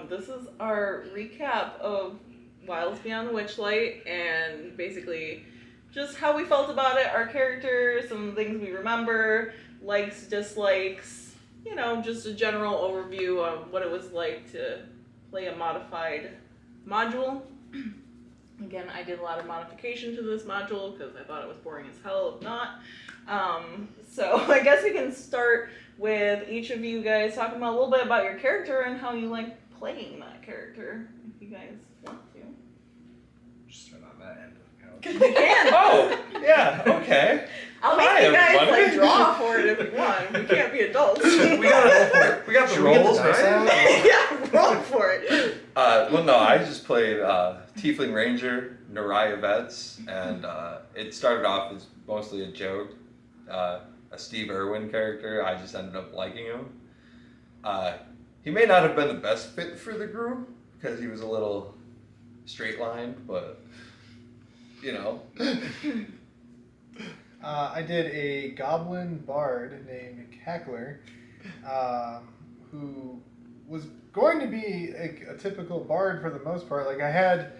this is our recap of Wilds Beyond Witchlight, and basically just how we felt about it, our characters, some things we remember, likes, dislikes, you know, just a general overview of what it was like to play a modified module. Again, I did a lot of modification to this module because I thought it was boring as hell if not. So I guess we can start with each of you guys talking about a little bit about your character and how you like playing that character, if you guys want to. Just start on that end of the couch. You can. Oh, yeah, okay. I'll make Hi, you guys everybody. like draw for it if you want. We can't be adults. We gotta go for it. We got the Should we get the rolls, dice right? out? Yeah, roll for it. Well, no, I just played Tiefling Ranger, Naraya Vets, and it started off as mostly a joke. A Steve Irwin character, I just ended up liking him. He may not have been the best fit for the group, because he was a little straight-lined, but, you know. I did a goblin bard named Cackler, who was going to be a typical bard for the most part. Like I had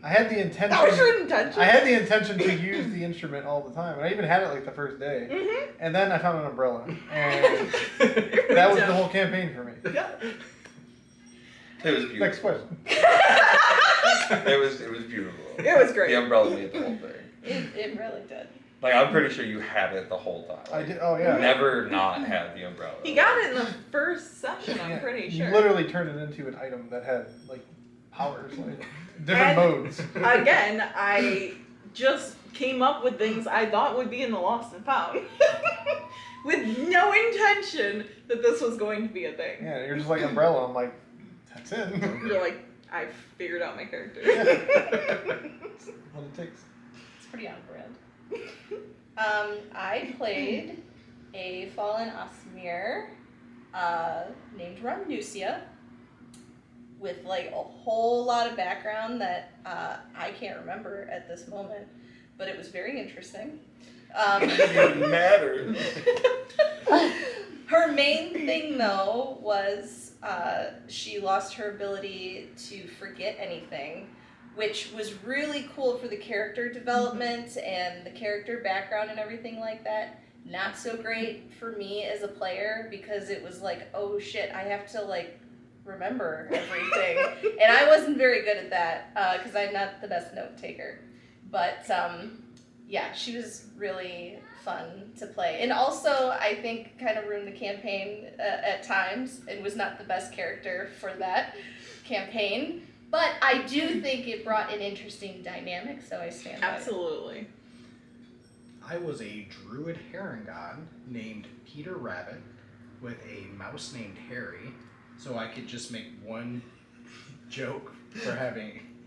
the intention. That was your intention. I had the intention to use the instrument all the time, and I even had it like the first day. Mm-hmm. And then I found an umbrella, and that was the whole campaign for me. Yeah. It was beautiful. Next question. It was beautiful. It was great. The umbrella made the whole thing. It really did. Like, I'm pretty sure you had it the whole time. I did. Oh yeah. Never not had the umbrella. He got it in the first session, I'm Yeah, pretty you sure. literally turned it into an item that had like powers, like different And modes. Again, I just came up with things I thought would be in the Lost and Found. With no intention that this was going to be a thing. Yeah, you're just like umbrella. I'm like, that's it. You're like, I figured out my character. That's what it takes. It's pretty on brand. I played a fallen Osmir named Ramnusia with like a whole lot of background that I can't remember at this moment, but it was very interesting. It didn't matter. Her main thing though was she lost her ability to forget anything, which was really cool for the character development and the character background and everything like that. Not so great for me as a player because it was like, oh shit, I have to like remember everything. And I wasn't very good at that because I'm not the best note taker. But yeah, she was really fun to play. And also, I think kind of ruined the campaign at times and was not the best character for that campaign. But I do think it brought an interesting dynamic, so I stand by it. Absolutely. I was a druid heron god named Peter Rabbit with a mouse named Harry, so I could just make one joke for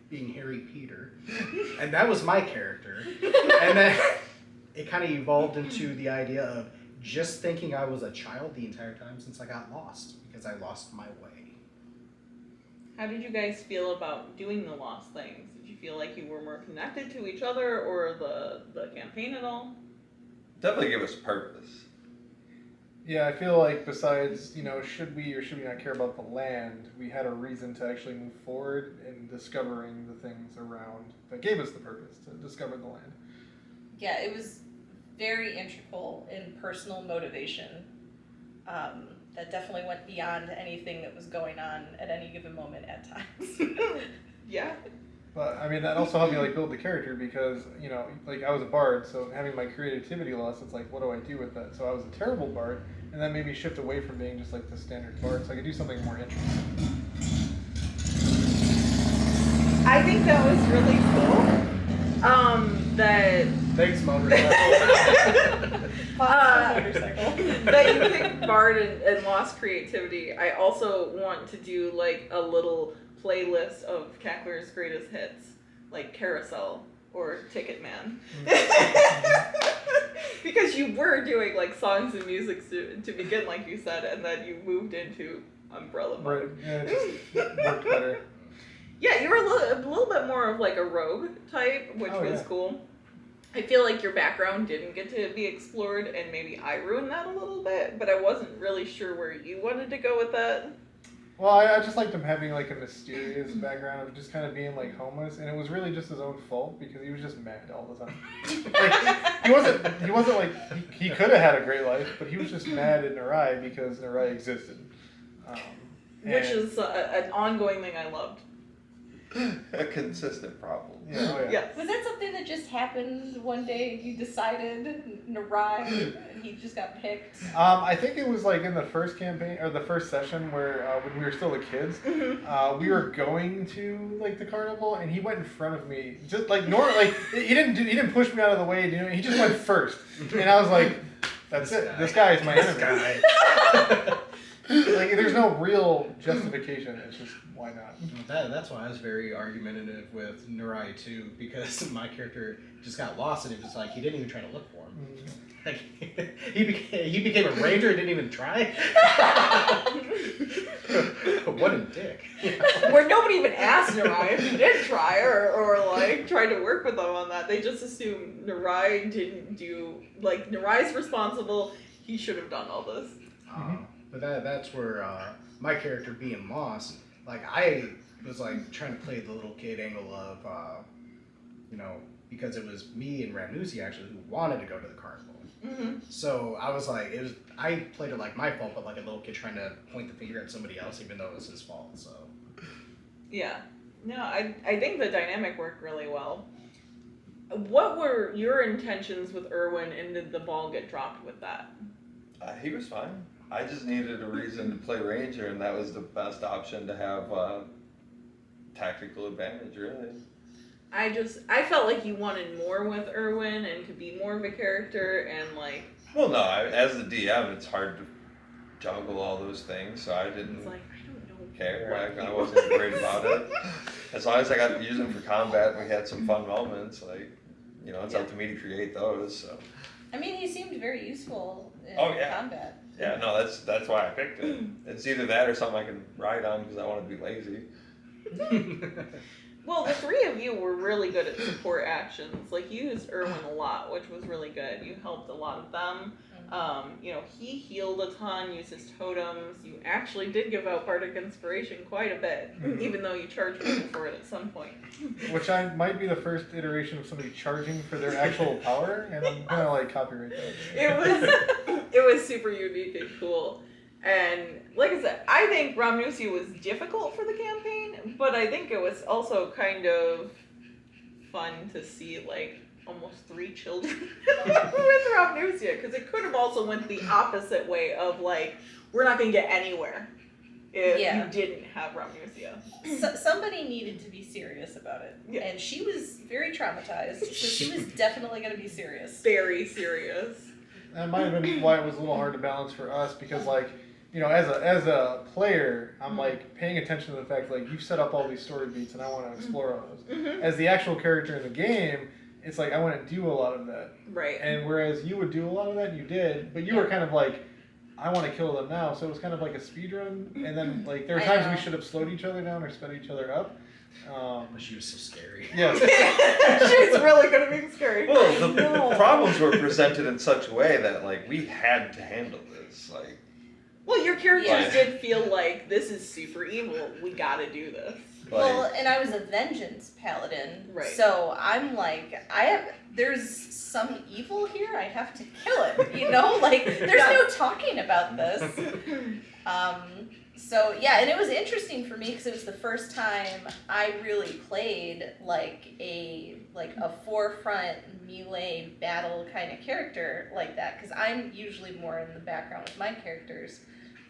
being Harry Peter, and that was my character. And then it kind of evolved into the idea of just thinking I was a child the entire time since I got lost because I lost my way. How did you guys feel about doing the Lost things? Did you feel like you were more connected to each other or the campaign at all? Definitely give us purpose. Yeah, I feel like besides, should we or should we not care about the land, we had a reason to actually move forward in discovering the things around that gave us the purpose to discover the land. Yeah, it was very integral in personal motivation. That definitely went beyond anything that was going on at any given moment at times. Yeah. But I mean, that also helped me like build the character because, like I was a bard, so having my creativity lost, it's like, what do I do with that? So I was a terrible bard, and that made me shift away from being just like the standard bard, so I could do something more interesting. I think that was really cool. Thanks, motorcycle. That you picked Bard and lost creativity. I also want to do like a little playlist of Cackler's greatest hits, like Carousel or Ticketman. Because you were doing like songs and music to begin, like you said, and then you moved into Umbrella mode. Right. Yeah, it just worked better. Yeah, you were a little bit more of like a rogue type, which was cool. I feel like your background didn't get to be explored, and maybe I ruined that a little bit, but I wasn't really sure where you wanted to go with that. Well, I just liked him having like a mysterious background of just kind of being like homeless, and it was really just his own fault because he was just mad all the time. Like he wasn't like he could have had a great life, but he was just mad at Narai because Narai existed. Which is an ongoing thing I loved. A consistent problem. Yeah, oh yeah. Yes. Was that something that just happened one day? You decided Narai, and he just got picked. I think it was like in the first campaign or the first session where when we were still the kids, we were going to like the carnival, and he went in front of me, just like normal. Like he didn't push me out of the way. He just went first, and I was like, "That's it. This guy is my enemy." Like there's no real justification. It's just why not? That's why I was very argumentative with Narai too, because my character just got lost and it was like he didn't even try to look for him. Like he became a ranger and didn't even try. What a dick! Where nobody even asked Narai if he did try or like tried to work with them on that. They just assumed Narai didn't do, like, Narai's responsible. He should have done all this. But that's where my character being lost, like I was like trying to play the little kid angle of, because it was me and Ramnusi actually who wanted to go to the carnival. Mm-hmm. So I was like, I played it like my fault, but like a little kid trying to point the finger at somebody else, even though it was his fault. So. Yeah. No, I think the dynamic worked really well. What were your intentions with Erwin, and did the ball get dropped with that? He was fine. I just needed a reason to play Ranger, and that was the best option to have tactical advantage, really. I felt like you wanted more with Erwin and to be more of a character, and like... Well, no, as the DM, it's hard to juggle all those things, so I didn't It's like, I don't know. care. I wasn't worried about it. As long as I got to use them for combat and we had some fun moments, like, it's up to me to create those, so... I mean, he seemed very useful in combat. Yeah, no, that's why I picked it. It's either that or something I can ride on because I want to be lazy. Well, the three of you were really good at support actions. Like, you used Erwin a lot, which was really good. You helped a lot of them. He healed a ton, used his totems. You actually did give out Bardic Inspiration quite a bit, even though you charged people for it at some point. Which might be the first iteration of somebody charging for their actual power, and I'm gonna like copyright that. It was super unique and cool. And like I said, I think Ramnusi was difficult for the campaign, but I think it was also kind of fun to see like almost 3 children with Ramnusia, because it could have also went the opposite way of like, we're not going to get anywhere if you didn't have Ramnusia. Somebody needed to be serious about it, and she was very traumatized, so she was definitely going to be serious. Very serious. That might have been why it was a little hard to balance for us, because like, as a player, I'm like paying attention to the fact like you've set up all these story beats and I want to explore all those. Mm-hmm. As the actual character in the game, it's like I want to do a lot of that. Right. And whereas you would do a lot of that, and you did, but you were kind of like, I want to kill them now. So it was kind of like a speed run. And then like there were times we should have slowed each other down or sped each other up. But she was so scary. Yes. She's really good at being scary. Well, the problems were presented in such a way that like we had to handle this. Like, well, your characters did feel like this is super evil. We got to do this. Well, and I was a vengeance paladin, right? So I'm like, there's some evil here. I have to kill it. Like there's no talking about this. So yeah, and it was interesting for me because it was the first time I really played like a forefront melee battle kind of character like that, because I'm usually more in the background with my characters.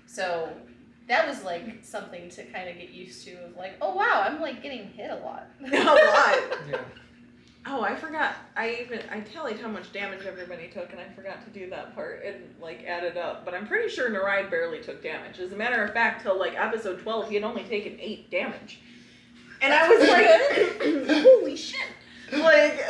So that was like something to kind of get used to, of like, oh wow, I'm like getting hit a lot. Yeah. Oh, I forgot. I tallied how much damage everybody took, and I forgot to do that part and like add it up. But I'm pretty sure Narai barely took damage. As a matter of fact, till like episode 12, he had only taken 8 damage, and I was like, holy shit! Like,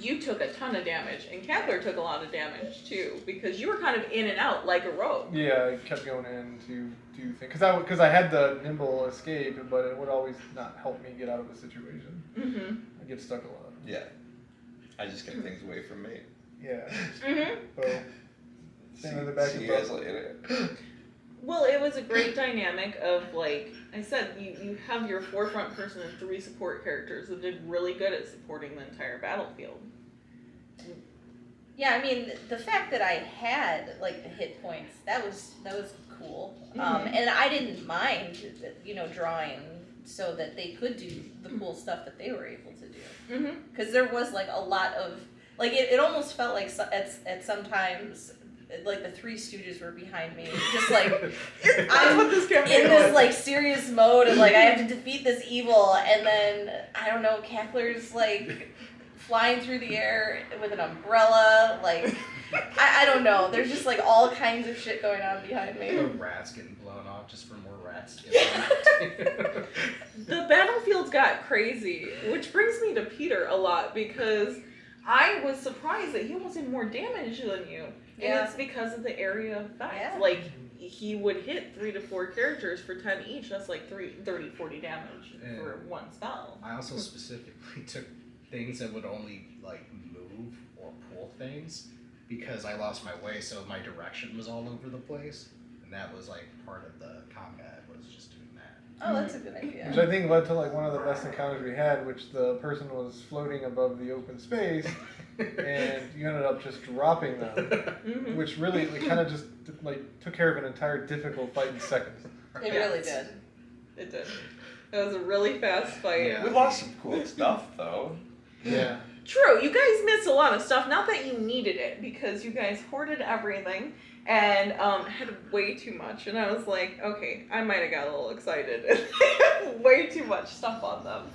you took a ton of damage, and Cather took a lot of damage too, because you were kind of in and out like a rogue. Yeah, I kept going in to do things because I had the nimble escape, but it would always not help me get out of the situation. Mm-hmm. I get stuck a lot. Yeah, I just get things away from me. Yeah. Mm-hmm. So, same in the back. See you guys later. Well, it was a great dynamic of, like I said, you have your forefront person and 3 support characters that did really good at supporting the entire battlefield. Yeah, I mean, the fact that I had like the hit points, that was cool. And I didn't mind, drawing so that they could do the cool stuff that they were able to do. Because there was like a lot of like it almost felt like at sometimes like the Three Stooges were behind me, just like I'm in this like serious mode of like I have to defeat this evil, and then I don't know, Cackler's like flying through the air with an umbrella, like I don't know. There's just like all kinds of shit going on behind me. The rats getting blown off just for more rats to get The battlefields got crazy, which brings me to Peter a lot because I was surprised that he almost did more damage than you. And it's because of the area effect. Yeah. Like, he would hit 3 to 4 characters for 10 each. That's like 30, 40 damage for one spell. I also specifically took things that would only like move or pull things because I lost my way, so my direction was all over the place, and that was like part of the combat was just doing that. Oh, that's a good idea. Which I think led to like one of the best encounters we had, which the person was floating above the open space, and you ended up just dropping them, which really kind of just like took care of an entire difficult fight in seconds. It really did. It did. It was a really fast fight. Yeah. We lost some cool stuff though. Yeah. True, you guys missed a lot of stuff. Not that you needed it, because you guys hoarded everything and had way too much. And I was like, okay, I might have got a little excited. Way too much stuff on them.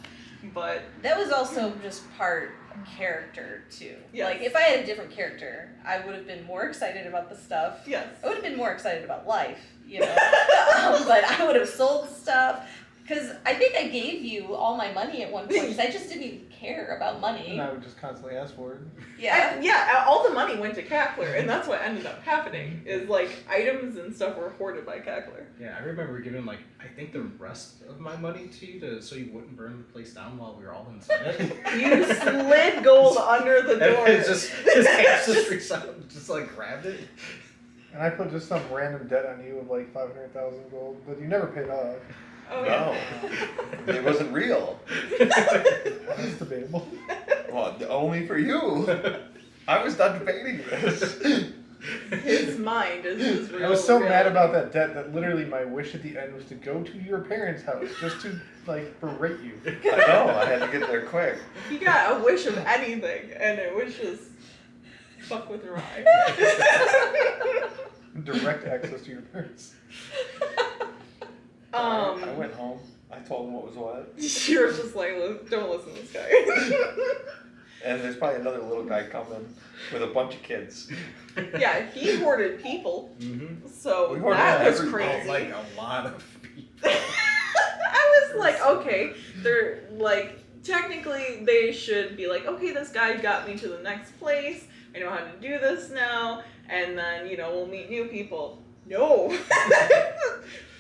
But That was also just part character too. Yes. Like if I had a different character, I would have been more excited about the stuff. yes. I would have been more excited about life, but I would have sold stuff. Because I think I gave you all my money at one point, because I just didn't even care about money. And I would just constantly ask for it. Yeah. And, yeah, all the money went to Cackler, and that's what ended up happening, is like items and stuff were hoarded by Cackler. Yeah, I remember giving like I think the rest of my money to you so you wouldn't burn the place down while we were all inside it. You slid gold under the door. And just his hands just reached out and just like grabbed it. And I put just some random debt on you of like 500,000 gold that you never paid off. Oh, yeah. No, it wasn't real. That's debatable. Well, only for you. I was not debating this. His mind is his real I was so mad reality. about that debt that literally my wish at the end was to go to your parents' house just to like berate you. I know, I had to get there quick. He got a wish of anything, and it was just fuck with Rye. Direct access to your parents. I went home. I told him what was what. You're just like, don't listen to this guy. And there's probably another little guy coming with a bunch of kids. Yeah, he hoarded people, so We hoarded that was everybody. crazy. Like a lot of people. I was like, okay, they're like, technically they should be like, okay, this guy got me to the next place. I know how to do this now, and then, we'll meet new people. No.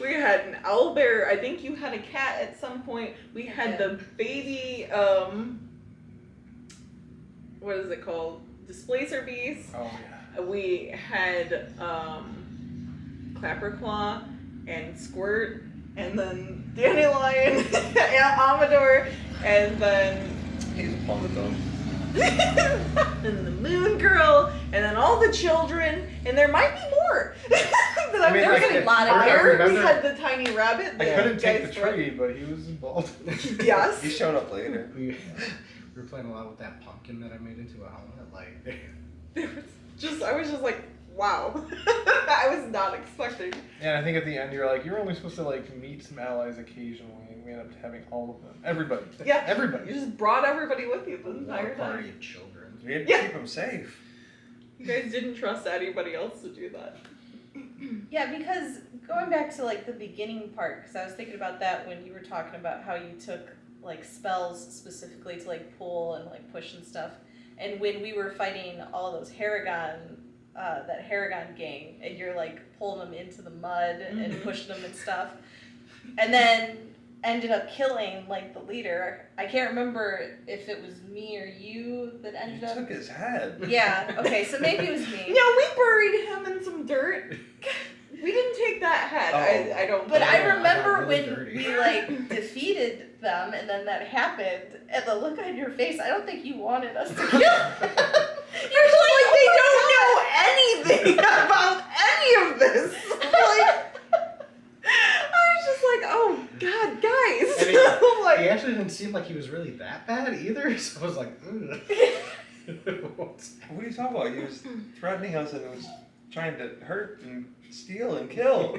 We had an owlbear. I think you had a cat at some point. We had the baby, what is it called? Displacer beast. Oh yeah. We had Clapperclaw and Squirt, and then Dandelion and Amador, and then He's one of them. and the Moon Girl, and then all the children, and there might be more. That I'm I mean, never like, gonna. a lot of I We remember- had the tiny rabbit. I that couldn't you take guys the tree, but he was involved. Yes. He showed up later. We were playing a lot with that pumpkin that I made into a helmet. Like, I was just like, wow. I was not expecting. And I think at the end you're like, you're only supposed to like meet some allies occasionally, and we ended up having all of them. Everybody. Yeah. Everybody. You just brought everybody with you the a entire party time. of children. We had to Yeah. keep him safe. You guys didn't trust anybody else to do that. Yeah, because going back to like the beginning part, because I was thinking about that when you were talking about how you took like spells specifically to like pull and like push and stuff, and when we were fighting all those that Harrigan gang, and you're like pulling them into the mud and pushing them and stuff, and then ended up killing like the leader. I can't remember if it was me or you that ended You up. took his head. Yeah. Okay. So maybe it was me. Yeah, we buried him in some dirt. We didn't take that head. Oh. I don't. But think. I Yeah, remember I got really when dirty. we like defeated them, and then that happened, and the look on your face. I don't think you wanted us to kill them. You're just like, they don't know anything about any of this. Like, I was just like, oh god, guys. And he Like, actually didn't seem like he was really that bad either, so I was like, ugh. What's What are you talking about? He was threatening us and was trying to hurt and steal and kill.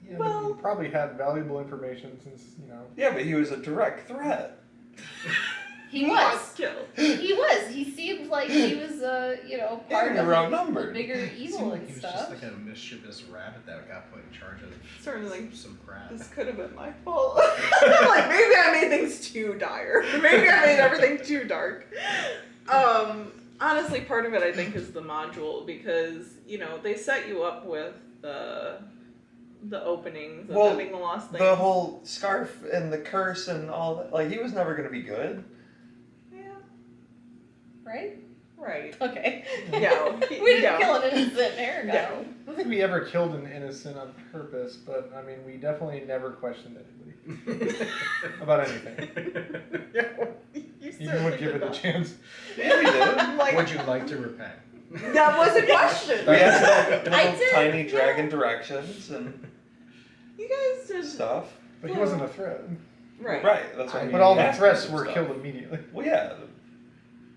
Yeah, Well- but you probably had valuable information since, Yeah, but he was a direct threat. He was. killed. He was. He seemed like he was, part Yeah, of you're a outnumbered. bigger It seemed evil like and he was just stuff. like a mischievous rabbit that got put in charge of Starting to think, some crap. this could have been my fault. Like, maybe I made things too dire. Maybe I made everything too dark. Honestly, part of it I think is the module because, they set you up with the openings of Well, having the lost things. The whole scarf and the curse and all that. Like, he was never going to be good. Yeah, Right? right. Okay. No. We didn't no. kill an innocent Aragon. No. I don't think we ever killed an innocent on purpose, but I mean, we definitely never questioned anybody about anything. You Even would give it a chance. Yeah, we did. Like, Would you like to repent? that was a question. We had I little did, tiny yeah. dragon directions and You guys just stuff. But he wasn't a threat. right. Right, that's what we But all the asked threats him were stuff. killed immediately. Well, yeah.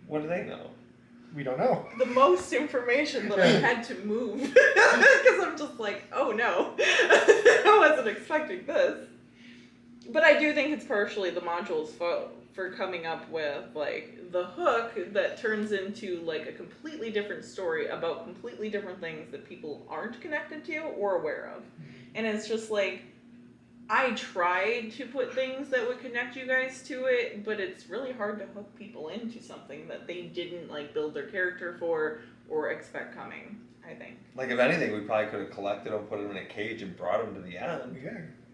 What do they know? We don't know. The most information that I had to move because I'm just like, oh no, I wasn't expecting this. But I do think it's partially the module's fault for coming up with like the hook that turns into like a completely different story about completely different things that people aren't connected to or aware of. And it's just like, I tried to put things that would connect you guys to it, but it's really hard to hook people into something that they didn't like build their character for or expect coming, I think. Like, if anything, we probably could have collected them, put them in a cage, and brought them to the end. Yeah.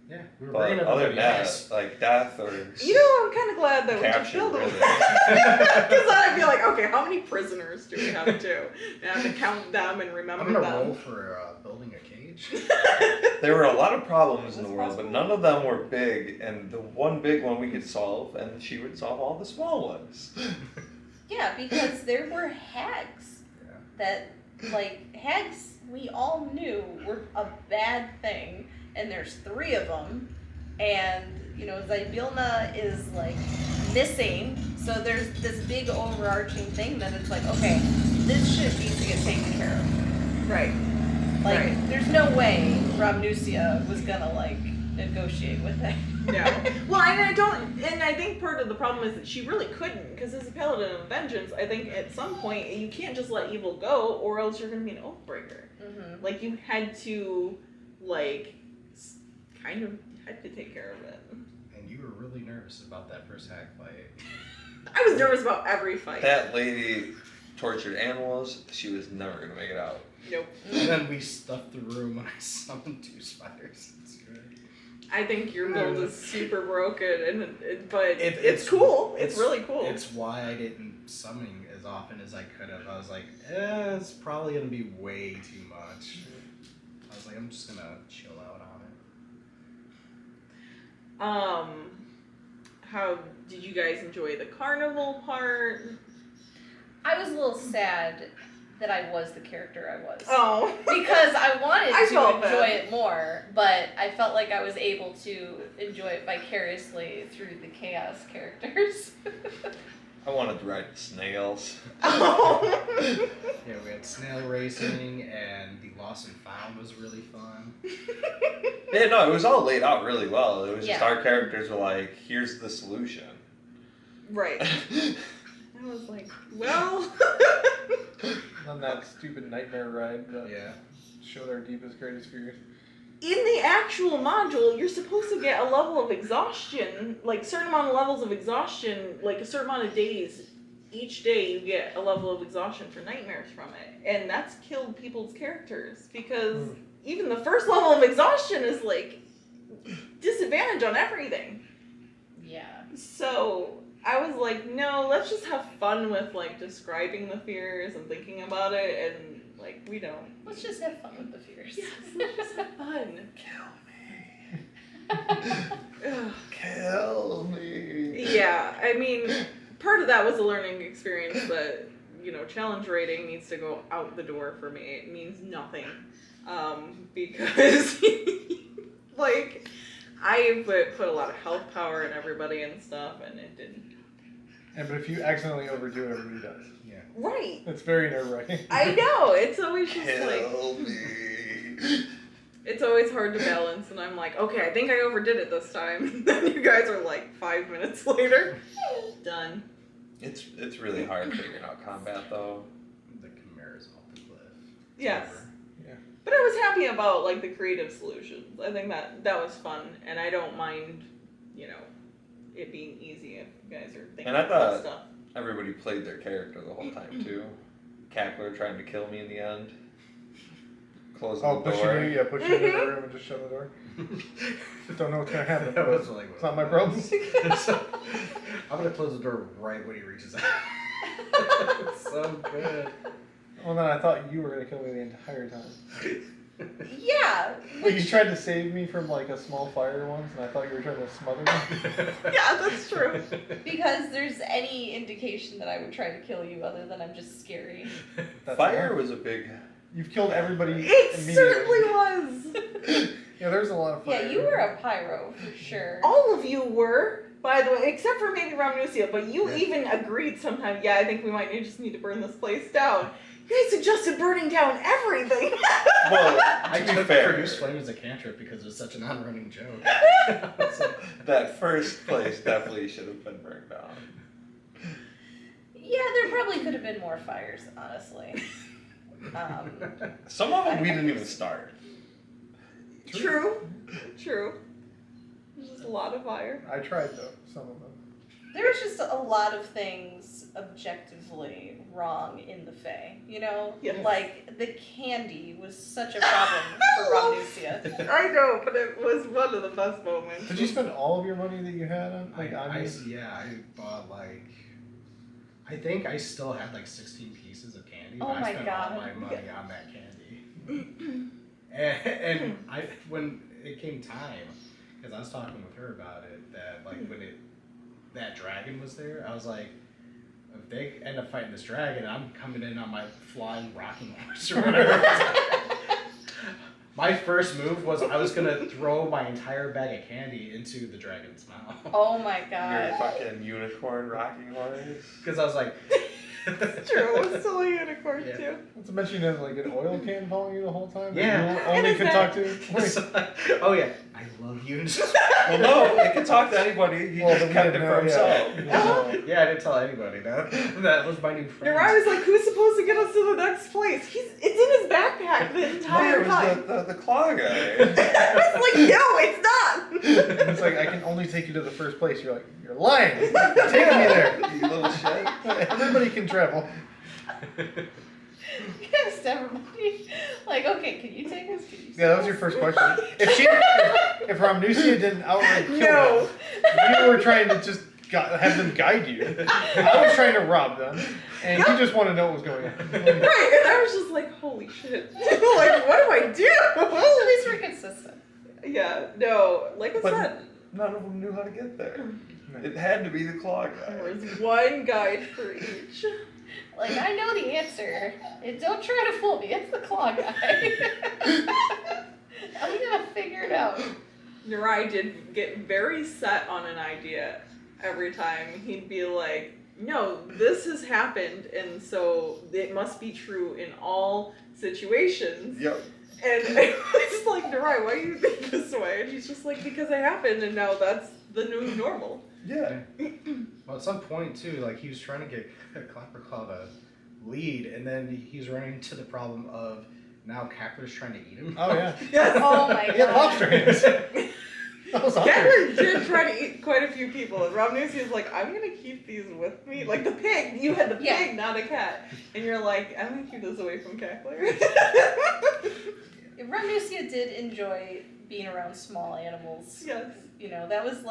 Yeah, we were But bringing other than everybody that, else. like death or You know, I'm kind of glad that we just capture, killed them. really. Because I'd be like, okay, how many prisoners do we have to? And I have to count them and remember I'm gonna them. roll for building a cage. There were a lot of problems in the That's world, but possible. none of them were big. And the one big one we could solve, and she would solve all the small ones. Yeah, because there were hags Yeah. that, like, hags we all knew were a bad thing, and there's 3 of them, and, Zybilna is, like, missing, so there's this big overarching thing that it's like, okay, this shit needs to get taken care of. Right. Like, Right. there's no way Ramnusia was gonna, like, negotiate with it. No. Well, and I think part of the problem is that she really couldn't, because as a paladin of vengeance, I think at some point you can't just let evil go, or else you're going to be an oathbreaker. Mm-hmm. Like, you had to, like, kind of had to take care of it. And you were really nervous about that first hag fight. I was nervous about every fight. That lady tortured animals. She was never gonna make it out. Nope. And then we stuffed the room when I summoned 2 spiders. It's good. I think your build is super broken, but It- it's cool. It's really cool. It's why I didn't summon as often as I could have. I was like, it's probably gonna be way too much. I was like, I'm just gonna chill out on it. How did you guys enjoy the carnival part? I was a little sad that I was the character I was. Oh. Because I wanted I to felt enjoy bad. it more, but I felt like I was able to enjoy it vicariously through the chaos characters. I wanted to ride snails. Oh. Yeah, we had snail racing, and the lost and found was really fun. Yeah, no, it was all laid out really well. It was just Yeah. our characters were like, here's the solution. Right. I was like, well. On that stupid nightmare ride that Yeah. showed our deepest, greatest fears. In the actual module, you're supposed to get a level of exhaustion, like certain amount of levels of exhaustion, like a certain amount of days. Each day you get a level of exhaustion for nightmares from it. And that's killed people's characters because even the first level of exhaustion is like disadvantage on everything. Yeah. So I was like, no, let's just have fun with like describing the fears and thinking about it and Like, we don't. Let's just have fun with the fears. Yes, let's just have fun. Ugh. Kill me. Yeah, I mean, part of that was a learning experience that, challenge rating needs to go out the door for me. It means nothing. Because, like, I put a lot of health power in everybody and stuff, and it didn't. And but if you accidentally overdo it, everybody does. Yeah. Right. It's very nerve-wracking. I know. It's always just Kill me. it's always hard to balance, and I'm like, okay, I think I overdid it this time. Then you guys are like 5 minutes later, done. It's really hard figuring out combat though. The Chimera's off the cliff. It's Yes. over. But I was happy about like the creative solutions. I think that was fun, and I don't mind, it being easy if you guys are thinking And I about thought- stuff. Everybody played their character the whole time too. Cackler trying to kill me in the end. Closing the Push door. you in the room and just shut the door. Just don't know what's gonna happen. That was like, It's not my problem. I'm gonna close the door right when he reaches out. It's so good. Well, then I thought you were gonna kill me the entire time. Yeah. Like you tried to save me from like a small fire once, and I thought you were trying to smother me. Yeah, that's true. Because there's any indication that I would try to kill you other than I'm just scary. That's Fire enough. was a big. You've killed everybody. It immediately. certainly was. Yeah, there's a lot of fire. Yeah, you were a pyro for sure. All of you were, by the way, except for maybe Ramnusia, but you Yeah. even agreed sometime, I think we might just need to burn this place down. You guys suggested burning down everything. Well, I to be took fair, Produce Flame as a cantrip because it was such an on-running joke. So, that first place definitely should have been burned down. Yeah, there probably could have been more fires, honestly. Some of them we didn't even start. True. There's just a lot of fire. I tried though, some of them. There was just a lot of things objectively wrong in the Fae, Yes. Like, the candy was such a problem for Ramnusia. I know, but it was one of the best moments. Did you spend all of your money that you had on I bought I think I still had 16 pieces of candy, but Oh I my spent God. all my money on that candy. and when it came time, because I was talking with her about it, that when that dragon was there, I was like, if they end up fighting this dragon, I'm coming in on my flying rocking horse or whatever. My first move was I was gonna throw my entire bag of candy into the dragon's mouth. Oh my Your god. fucking unicorn rocking horse. Because I was like, It's true, it was still a unicorn Yeah. too. Not to mention you had like an oil can following you the whole time. that Yeah. You only And could is talk to. oh yeah, I love you. Well, no, it can talk to anybody. He Well, just then kept we it didn't for know, himself. yeah. Yeah, I didn't tell anybody. That was my new friend. Nerai was like, who's supposed to get us to the next place? It's in his backpack the No, entire it time. was the claw guy. I was like, no, it's not. It's like I can only take you to the first place. You're like, you're lying. Take me there. You little shit. Everybody can travel. Yes, everybody. Like, okay, can you take us? Can you Yeah, that was your first question. If Ramnusia didn't outright kill No. them, you were trying to just have them guide you. I was trying to rob them, and you just want to know what was going on. Right, and I was just like, holy shit. Like, what do I do? At least we're consistent. Yeah, no, like I But- said, None of them knew how to get there. It had to be the claw there guy. was one guide for each. Like, I know the answer. And don't try to fool me. It's the claw guy. I'm gonna figure it out. Nerai did get very set on an idea every time. He'd be like, no, this has happened, and so it must be true in all situations. Yep. And I was like, Nerai, why do you think this way? And he's just like, because it happened, and now that's the new normal. Yeah. Well, at some point too, he was trying to get Clapperclaw to lead, and then he's running into the problem of now Cackler's trying to eat him. Oh yeah. Yes. Oh my He had god. lobster hands. That was awesome. Catherine did try to eat quite a few people, and Ramnusia's like, I'm gonna keep these with me. Like the pig, you had the pig, Yeah. not a cat. And you're like, I'm gonna keep this away from Cackler. Ramnusia did enjoy being around small animals. Yes. That was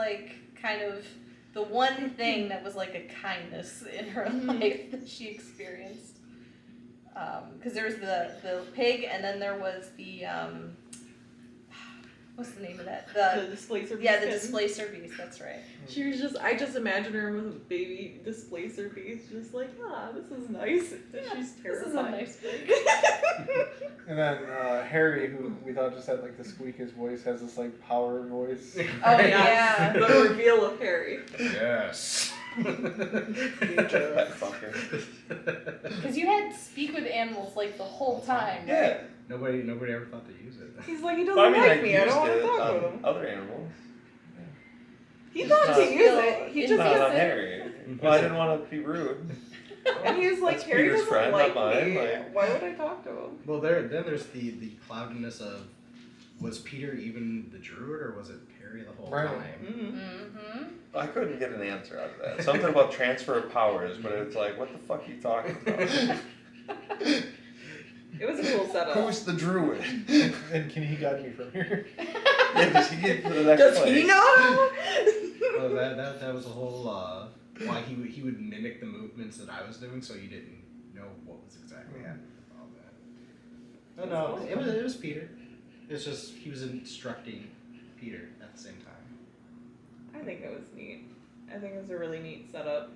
kind of the one thing that was a kindness in her life that she experienced. because there was the pig, and then there was the what's the name of that? The displacer beast. Yeah, the displacer beast. That's right. She was just, I just imagine her with a baby displacer beast, just like, this is nice. She's terrified. This is a nice pig. And then Harry, who we thought just had like the squeakiest voice, has this like power voice. Oh yeah. The reveal of Harry. Yes. That fucker. Because you had to speak with animals like the whole time. Yeah. Nobody ever thought to use it. He's like, he doesn't Well, I mean, like me. I don't want to used it talk with on him. other animals. He thought to use it. He just Not used on it. Harry. Well, I didn't want to be rude. And he was like, That's Harry Peter's doesn't friend, like not mine, me. like- Why would I talk to him? Well, then there's the cloudiness of, was Peter even the druid or was it Harry the whole Right. time? Mm-hmm. I couldn't get an answer out of that. Something about transfer of powers, but it's like, what the fuck are you talking about? It was a cool setup. Who's the druid? And can he guide me from here? Yeah, does he get to the next Does place? he know? Well, that was a whole why he would mimic the movements that I was doing, so you didn't know what was exactly happening with all that. No, it was Peter. It's just he was instructing Peter at the same time. I think it was neat. I think it was a really neat setup.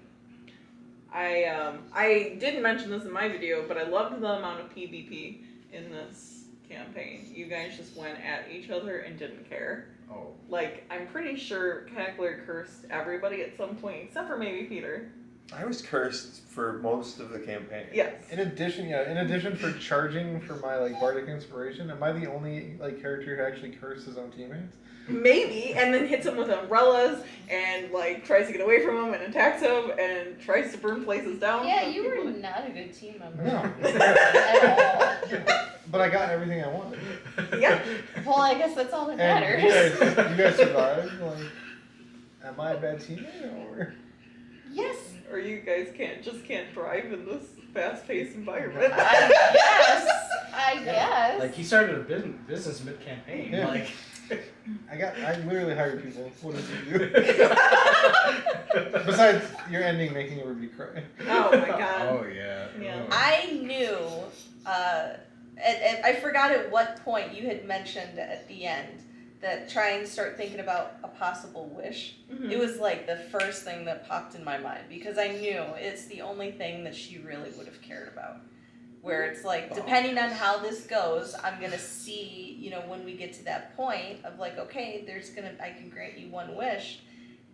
I didn't mention this in my video, but I loved the amount of PvP in this campaign. You guys just went at each other and didn't care. Oh. Like, I'm pretty sure Cackler cursed everybody at some point, except for maybe Peter. I was cursed for most of the campaign. Yes. In addition for charging for my like bardic inspiration, am I the only like character who actually cursed his own teammates? Maybe, and then hits him with umbrellas and like tries to get away from him and attacks him and tries to burn places down. Yeah, so you were people- not a good team member. No. At all. But I got everything I wanted. Yeah. Well, I guess that's all that And matters. you guys survived. Like, am I a bad teammate or? Yes. Or you guys can't drive in this fast-paced environment. I guess. Like he started a business mid-campaign. Yeah. Like. I literally hired people. What does he do? Besides your ending making everybody cry. Oh my god. Oh yeah. Yeah. Oh. I knew, and I forgot at what point you had mentioned at the end that trying to start thinking about a possible wish. Mhm. It was like the first thing that popped in my mind because I knew it's the only thing that she really would have cared about. Where it's like, depending on how this goes, I'm gonna see, when we get to that point of like, okay, I can grant you one wish.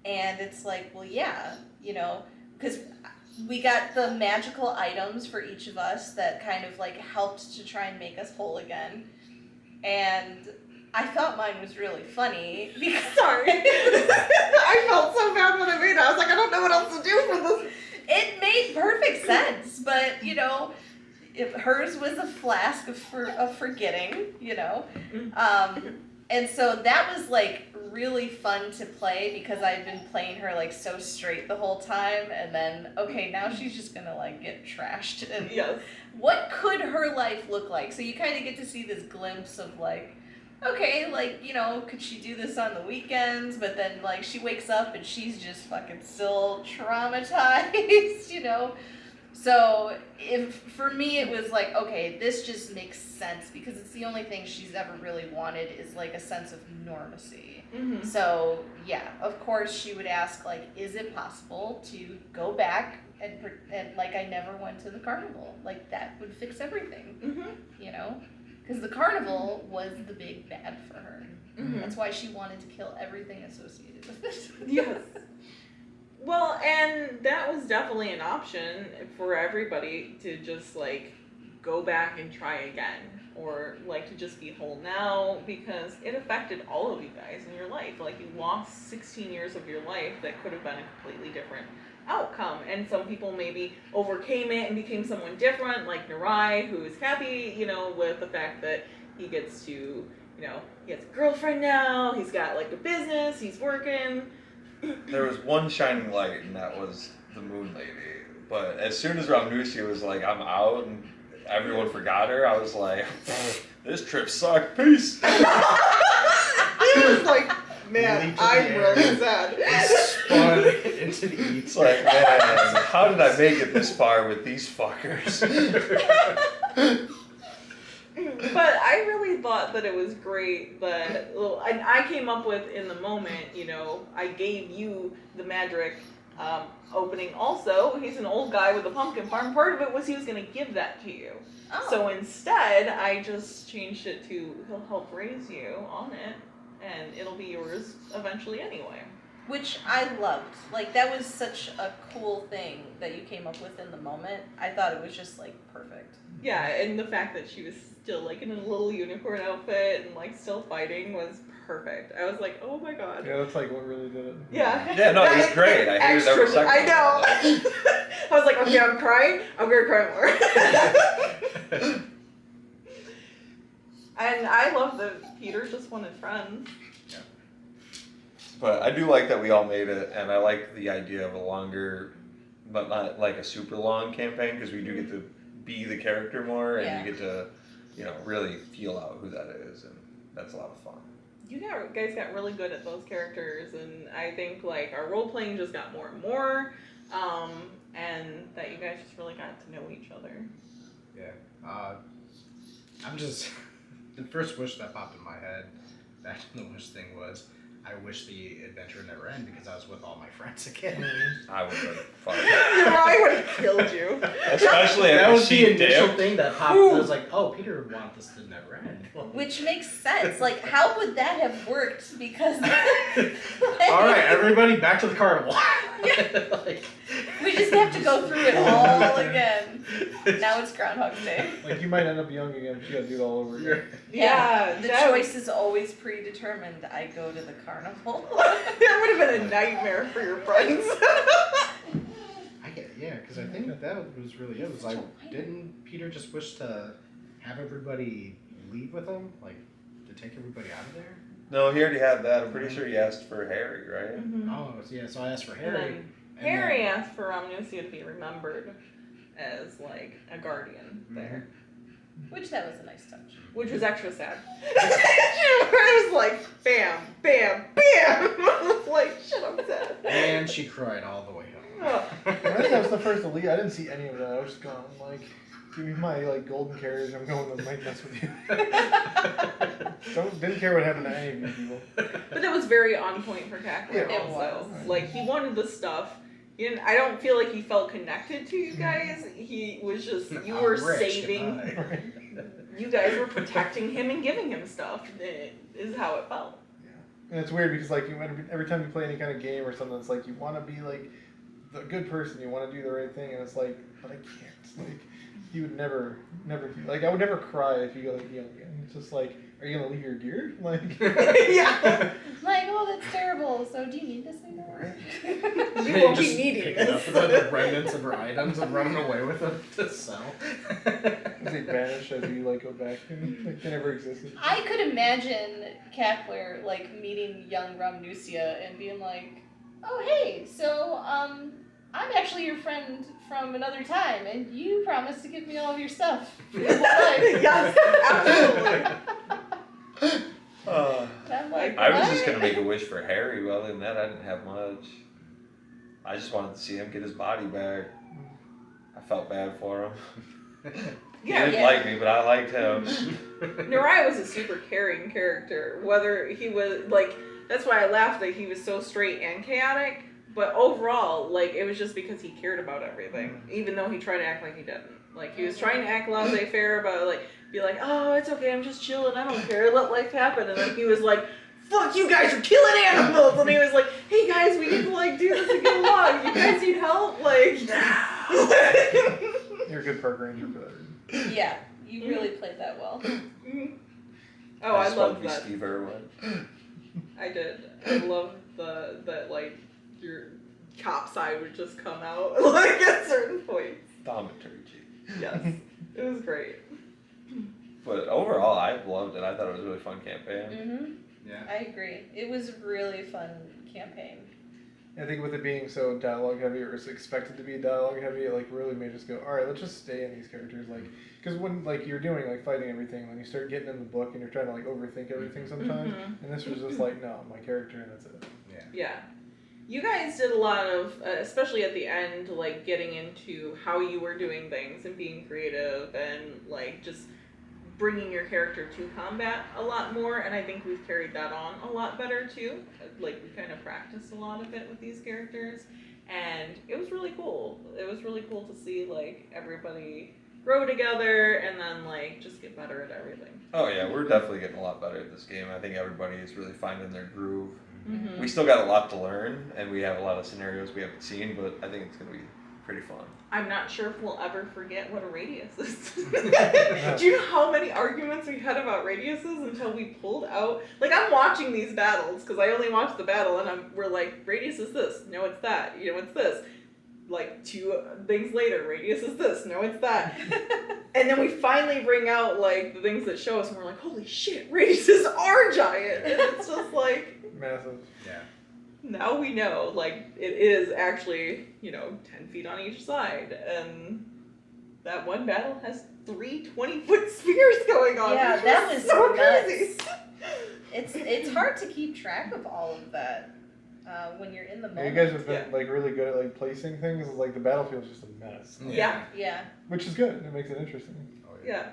And it's like, well, yeah, because we got the magical items for each of us that kind of like helped to try and make us whole again. And I thought mine was really funny because Sorry. I felt so bad when I made it. I was like, I don't know what else to do for this. it made perfect sense, but if hers was a flask of forgetting, and so that was like really fun to play because I'd been playing her like so straight the whole time, and then okay, now she's just gonna like get trashed, and Yes. what could her life look like? So you kind of get to see this glimpse of like, okay, like, could she do this on the weekends? But then like she wakes up and she's just fucking still traumatized, So for me it was like, okay, this just makes sense because it's the only thing she's ever really wanted is like a sense of normacy. Mm-hmm. So yeah, of course she would ask like, is it possible to go back and like I never went to the carnival? Like that would fix everything, Mm-hmm. Because the carnival was the big bad for her. Mm-hmm. That's why she wanted to kill everything associated with it. Yes. Well, and that was definitely an option for everybody to just like go back and try again, or like to just be whole now, because it affected all of you guys in your life. Like you lost 16 years of your life that could have been a completely different outcome, and some people maybe overcame it and became someone different, like Narai, who's happy, with the fact that he gets to, he has a girlfriend now, he's got like a business, he's working. There was one shining light, and that was the Moon Lady. But as soon as Ramnushi was like, I'm out, and everyone forgot her, I was like, this trip sucked, peace. He was like, man, Leap to the I'm air. really sad. Spun into the eats. It's like, man, how did I make it this far with these fuckers? But I really thought that it was great that, and I came up with in the moment, I gave you the Madrick opening also. He's an old guy with a pumpkin farm. Part of it was he was going to give that to you. Oh. So instead, I just changed it to he'll help raise you on it, and it'll be yours eventually anyway. Which I loved. Like, that was such a cool thing that you came up with in the moment. I thought it was just, like, perfect. Yeah, and the fact that she was still, like, in a little unicorn outfit and, like, still fighting was perfect. I was like, oh my god. Yeah, that's like what really did it. Yeah. Yeah, no, it was great. I hated every Extra, second I of it. know. I was like, okay, I'm crying. I'm gonna cry more. And I love that Peter just wanted friends. But I do like that we all made it, and I like the idea of a longer, but not like a super long campaign, because we do get to be the character more, and Yeah. you get to, really feel out who that is, and that's a lot of fun. You guys got really good at those characters, and I think like our role playing just got more and more, and that you guys just really got to know each other. Yeah. I'm just the first wish that popped in my head back to the wish thing was I wish the adventure never ended because I was with all my friends again. I would have fun. I would have killed you. Especially That if was she the initial dipped. thing that popped. I was like, oh, Peter would want this to never end. Which makes sense. Like, how would that have worked? Because All right, everybody, back to the carnival. Like, we just have to go through it all again. Now it's Groundhog Day. Like, you might end up young again, but you gotta do it all over again. Yeah, The that choice is always predetermined. I go to the carnival. that would have been a nightmare for your friends. I get because I think that was really it. It was like, didn't Peter just wish to have everybody leave with him, like to take everybody out of there? No, he already had that. I'm pretty sure he asked for Harry, right? Oh, yeah. So I asked for And Harry. then Harry asked for Omnusia to be remembered as like a guardian there, Which that was a nice touch. which was extra sad. It was like bam, bam, bam. I was like, shit, I'm sad. And she cried all the way home. I think that was the first elite. I didn't see any of that. I was just going like, give me my like golden carriage. I'm going to might mess with you. Didn't care what happened to any of you people. But it was very on point for Cackler Yeah, it also. was. Like he wanted the stuff. I don't feel like he felt connected to you guys. He was just you were I'm rich, saving. goodbye. You guys were protecting him and giving him stuff. It is how it felt. And it's weird because like every time you play any kind of game or something, it's like you want to be like the good person. You want to do the right thing, and it's like, but I can't. Like you would never do. Like I would never cry if you go like young again. It's just like, are you gonna leave your gear? Like Yeah. Like, oh, that's terrible. So do you need this anymore? You They won't just be needing picking up this. the remnants of her items and running away with them to sell. they vanish as you like go back. Like they never existed. I could imagine Cackler like meeting young Ramnusia and being like, "Oh hey, so I'm actually your friend from another time, and you promised to give me all of your stuff." Yes, absolutely. And I'm like, I was "What?" just gonna make a wish for Harry, but other than that, I didn't have much. I just wanted to see him get his body back. I felt bad for him. He Yeah, didn't like me, but I liked him. Narai was a super caring character. Whether he was like, that's why I laughed that he was so straight and chaotic. But overall, like, it was just because he cared about everything, even though he tried to act like he didn't. Like, he was trying to act laissez-faire about, like, be like, oh, it's okay, I'm just chilling, I don't care, let life happen. And then he was like, fuck, you guys are killing animals! And he was like, hey guys, we need to, like, do this to get along. You guys need help? Like, You're a good park ranger for that reason. Yeah, you really played that well. Oh, I just wanted love to be that. Steve Irwin. I did. I love that like your cop side would just come out like at certain points. Thaumaturgy. Yes, it was great. But overall, I loved it. I thought it was a really fun campaign. Mhm. Yeah. I agree. It was a really fun campaign. I think with it being so dialogue heavy, or it's expected to be dialogue heavy, it like really made us go, all right, let's just stay in these characters, like, because when like you're doing like fighting everything, when you start getting in the book and you're trying to like overthink everything sometimes, Mhm. and this was just like, no, my character and that's it. Yeah. Yeah. You guys did a lot of, especially at the end, like getting into how you were doing things and being creative and like just bringing your character to combat a lot more. And I think we've carried that on a lot better too. Like we kind of practiced a lot of it with these characters, and it was really cool. It was really cool to see like everybody grow together and then like just get better at everything. Oh yeah, we're definitely getting a lot better at this game. I think everybody is really finding their groove. Mm-hmm. We still got a lot to learn, and we have a lot of scenarios we haven't seen, but I think it's going to be pretty fun. I'm not sure if we'll ever forget what a radius is. Do you know how many arguments we had about radiuses until we pulled out? Like, I'm watching these battles, because I only watched the battle, and we're like, radius is this, no it's that, it's this. Like, 2 things later, radius is this, no it's that. And then we finally bring out, like, the things that show us, and we're like, holy shit, radiuses are giant! And it's just like... Massive. Yeah. Now we know, like, it is actually, 10 feet on each side, and that one battle has 3 20-foot spears going on. Yeah, which that was so nuts. crazy. It's hard to keep track of all of that when you're in the Yeah, moment. you guys have been like really good at like placing things. Like the battlefield's just a mess, Yeah. Yeah. which is good. It makes it interesting. Oh, Yeah.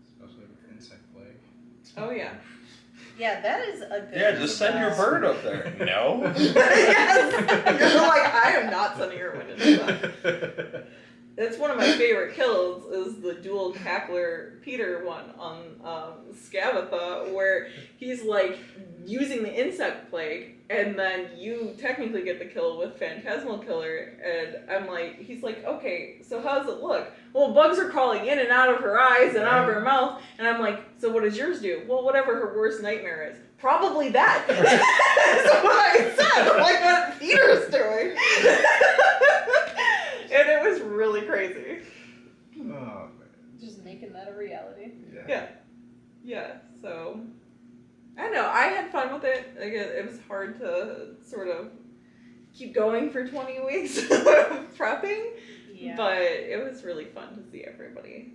Especially with insect plague. Oh, yeah. Yeah, that is a good. Yeah, just send your bird up there. No? Yes! You're like, I am not sending your wind into that. It's one of my favorite kills is the dual cackler Peter one on Scabatha, where he's like using the insect plague, and then you technically get the kill with Phantasmal Killer, and I'm like, he's like, okay, so how does it look? Well, bugs are crawling in and out of her eyes and out of her mouth, and I'm like, so what does yours do? Well, whatever her worst nightmare is. Probably that. That's what I said. I'm like, what Peter's doing. And it was really crazy. Oh, man. Just making that a reality. Yeah, so I don't know. I had fun with it. Like, it was hard to sort of keep going for 20 weeks of prepping, Yeah. but it was really fun to see everybody.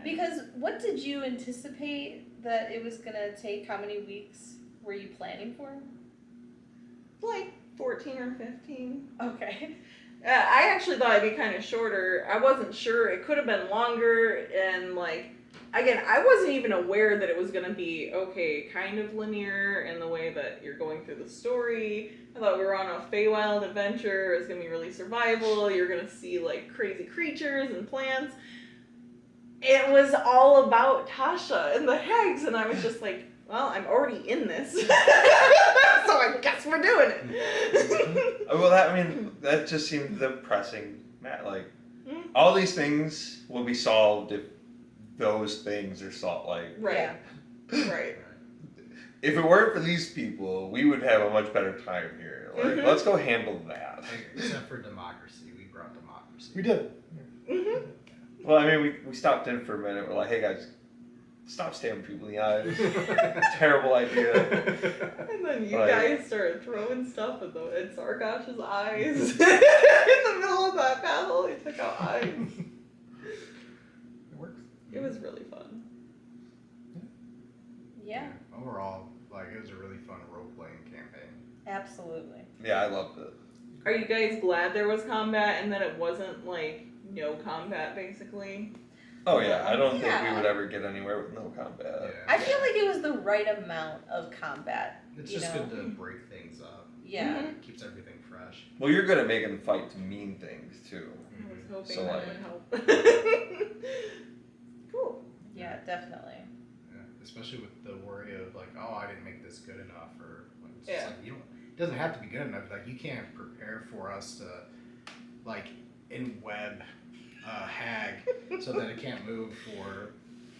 Because what did you anticipate that it was gonna take? How many weeks were you planning for? Like 14 or 15. Okay. I actually thought it'd be kind of shorter. I wasn't sure. It could have been longer, and like, again, I wasn't even aware that it was gonna be kind of linear in the way that you're going through the story. I thought we were on a Feywild adventure. It was gonna be really survival. You're gonna see like crazy creatures and plants. It was all about Tasha and the hags, and I was just like, well, I'm already in this, so I guess we're doing it. Well, that just seemed the pressing, like, all these things will be solved if those things are solved, like, Right. Right. if it weren't for these people, we would have a much better time here. Like, let's go handle that. Except for democracy. We brought democracy. We did. Mm-hmm. Well, we stopped in for a minute. We're like, hey guys, stop staring people in the eyes. Terrible idea. And then you Like- guys started throwing stuff in Sargosh's eyes. In the middle of that battle, he took out eyes. It works. It was really fun. Yeah. Overall, like, it was a really fun role-playing campaign. Absolutely. Yeah, I loved it. Are you guys glad there was combat and that it wasn't like no combat basically? Oh yeah, I don't think we Yeah. would ever get anywhere with no combat. Yeah. I feel like it was the right amount of combat. It's you just know? good to break things up. Yeah. Mhm. Keeps everything fresh. Well, you're good at making the fight to mean things too. I was hoping So, that like- would help. Cool. Yeah, definitely. Yeah. Especially with the worry of like, oh, I didn't make this good enough, or like, it's Yeah. just like it doesn't have to be good enough. Like, you can't prepare for us to like in-web hag so that it can't move for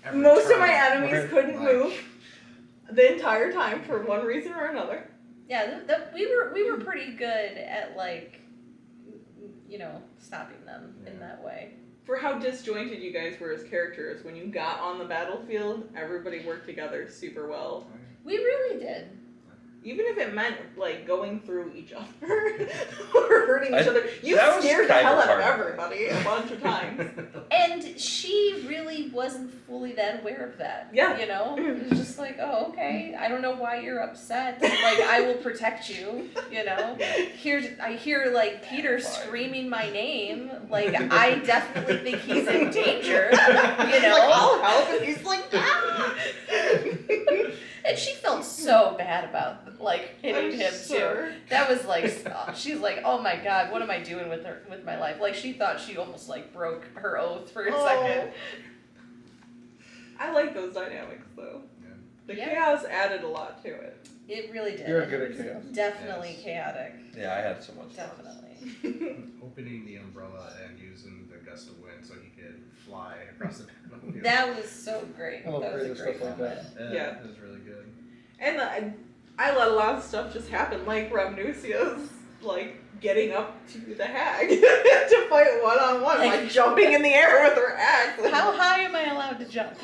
every Most of my turn. enemies Right. couldn't Like- move the entire time for one reason or another. Yeah, we were pretty good at like, stopping them in that way. For how disjointed you guys were as characters, when you got on the battlefield, everybody worked together super well. We really did. even if it meant like going through each other or hurting each other, you that was scared the kind hell of out of hard. everybody a bunch of times. And she really wasn't fully that aware of that. Yeah. You know? It was just like, oh, okay. I don't know why you're upset. Like, I will protect you, you know? I hear, like, Peter screaming my name. Like, I definitely think he's in danger, you know? Like, I'll help, and he's like, ah! And she felt so bad about, like, hitting I'm him, sure. too. That was like, she's like, oh my god, what am I doing with my life? Like, she thought she almost, like, broke her oath for a second. I like those dynamics, though. Yeah. The Yeah. chaos added a lot to it. It really did. You're It good at was chaos. Definitely Yes. chaotic. Yeah, I had so much fun. Definitely. Opening the umbrella and using the gust of wind so he could fly across the battlefield. That was so great. I love That was a creative great stuff like moment. that. Yeah. It was really good. And I let a lot of stuff just happen, like Ramnusia's, like, getting up to the hag to fight one-on-one, like jumping in the air with her axe. How high am I allowed to jump?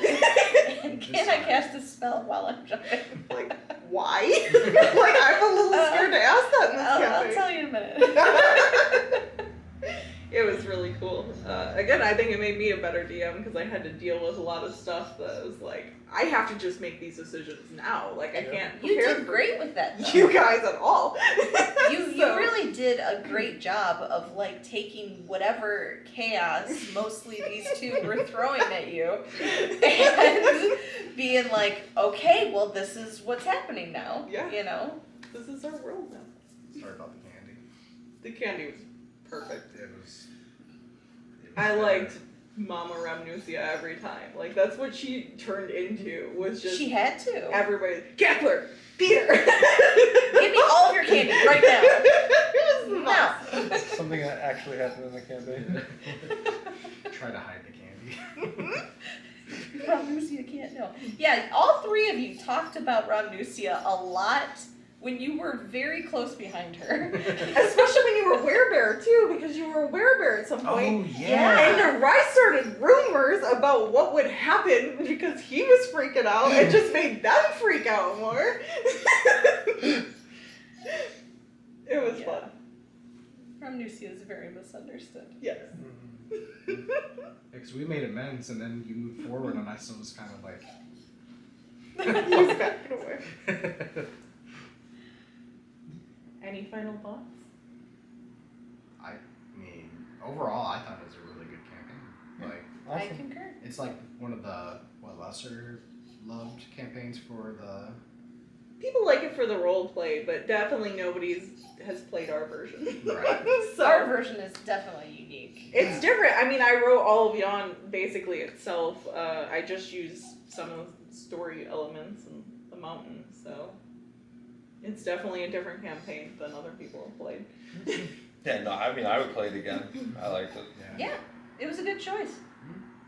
And can I cast a spell while I'm jumping? Like, why? Like, I'm a little scared to ask that in this I'll campaign. tell you in a minute. It was really cool. Again, I think it made me a better DM because I had to deal with a lot of stuff that was like, I have to just make these decisions now. Like, I can't You prepare did for great with that, though. you guys at all. You So- really did a great job of, like, taking whatever chaos mostly these two were throwing at you and being like, okay, well, this is what's happening now. Yeah. You know? This is our world now. Sorry about the candy. The candy was perfect. It was I better. liked Mama Ramnusia every time. Like, that's what she turned into, was just She had to. everybody. Kepler! Peter! Give me all of your candy right now. It was the Now. best. It's something that actually happened in the campaign. Try to hide the candy. Ramnusia can't know. Yeah, all three of you talked about Ramnusia a lot when you were very close behind her. Especially when you were werebear, too, because you were a werebear at some point. yeah. And Rai started rumors about what would happen because he was freaking out. It just made them freak out more. It was Yeah. fun. Ramnusia is very misunderstood. Yes. Because we made amends and then you moved forward and I still was kind of like. He's backing away. Any final thoughts? I mean, overall, I thought it was a really good campaign. Like, I Awesome. concur. it's like one of the lesser loved campaigns for the. People like it for the role play, but definitely nobody's has played our version. Right. So Our version is definitely unique. it's different. I mean, I wrote all of Yon basically itself. I just used some of the story elements and the mountain, so it's definitely a different campaign than other people have played. Yeah, no, I mean, I would play it again. I liked it. Yeah, it was a good choice.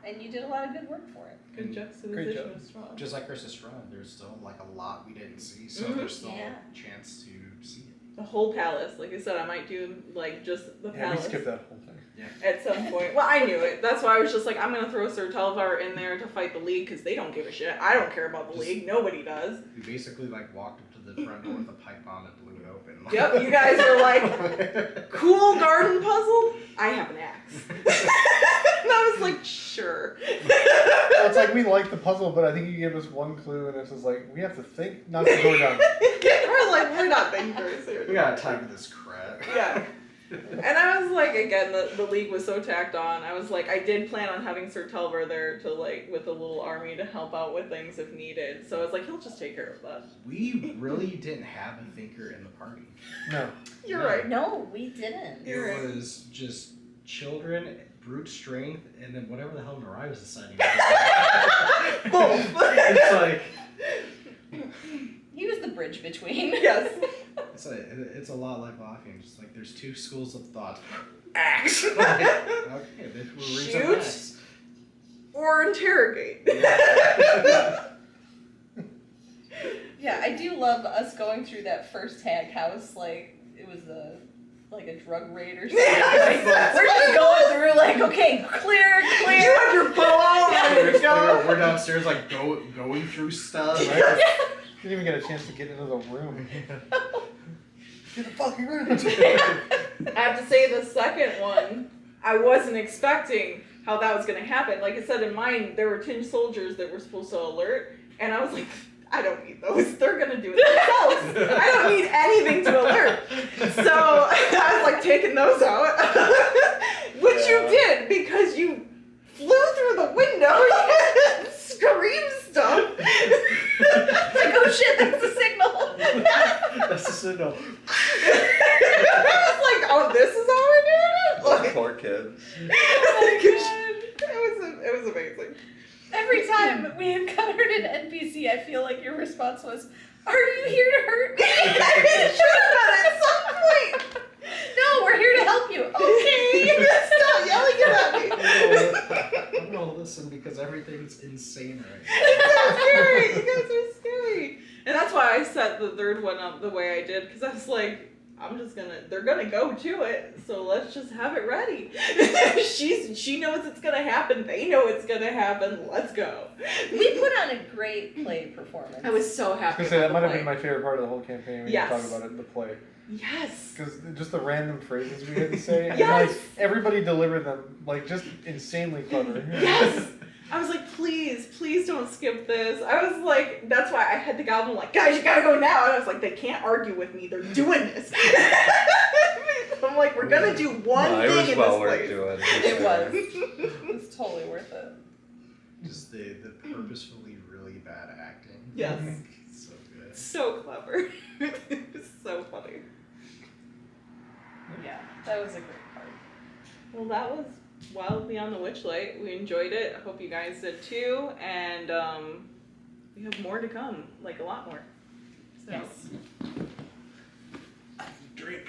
And you did a lot of good work for it. Good Great juxtaposition job. is strong. Just like Chris is strong, there's still like a lot we didn't see, so Mhm. there's still Yeah. a chance to see it. The whole palace, like I said, I might do like just the Yeah, we palace skipped that whole thing. at some point. Well, I knew it. That's why I was just like, I'm gonna throw Sir Telvar in there to fight the League because they don't give a shit. I don't care about the Just- League. Nobody does. We basically like walked up to the front door with a pipe bomb and blew it open. Yep, you guys were like, cool garden puzzle? I have an axe. And I was like, sure. Well, it's like we like the puzzle, but I think you gave us one clue, and it's just like we have to think, knock the door down. We're like, we're not thinking very We seriously. got time for this crap. Yeah. And I was like, again, the League was so tacked on. I was like, I did plan on having Sir Telvar there to like, with a little army to help out with things if needed. So I was like, he'll just take care of that. We really didn't have a thinker in the party. No. You're No. right. No, we didn't. You're right. It was just children, brute strength, and then whatever the hell Narai was deciding. Both. It's like He was the bridge between. Yes. it's a lot like Lafayette. Just like there's two schools of thought. Axe. Like, okay, then we'll read some Shoot. facts. Or interrogate. Yeah, I do love us going through that first hag house like it was a drug raid or something. Yes, that's We're what just it going through like, okay, clear. You have your bow out, ready to go. We're downstairs like going through stuff. Right? Didn't even get a chance to get into the room. Get the fucking room. I have to say the second one, I wasn't expecting how that was going to happen. Like I said, in mine, there were tin soldiers that were supposed to alert, and I was like, I don't need those. They're going to do it themselves. I don't need anything to alert. So I was like taking those out, which you did because you flew through the window and screamed stuff. Like, oh shit, that's the signal. That's the signal. I was like, oh, this is how we're doing it? Those Like, poor kids. it was amazing. Every time we encountered an NPC, I feel like your response was, "Are you here to hurt me?" It should have been at some point. No, we're here to help you. Okay. Stop yelling at me. I'm gonna listen because everything's insane right It's so scary. You guys are scary. And that's why I set the third one up the way I did, because I was like, they're gonna go to it, so let's just have it ready. She knows it's gonna happen, they know it's gonna happen, let's go. We put on a great play performance. I was so I happy. was gonna say, that about might the have been play. my favorite part of the whole campaign when Yes. you talk about it in the play. Yes. Because just the random phrases we had to say, and Yes. like everybody delivered them like just insanely clever. Yes! I was like, please don't skip this. I was like, that's why I had the goblin like, guys, you gotta go now. And I was like, they can't argue with me. They're doing this. I'm like, we're gonna do one No, thing it was in well this worth place. doing. It was. It was totally worth it. Just the purposefully really bad acting. Yes. So good. So clever. It's so funny. Yeah, that was a great part. Well, that was Wild Beyond the Witchlight. We enjoyed it. I hope you guys did too. And we have more to come, like a lot more. So. Yes. Drink.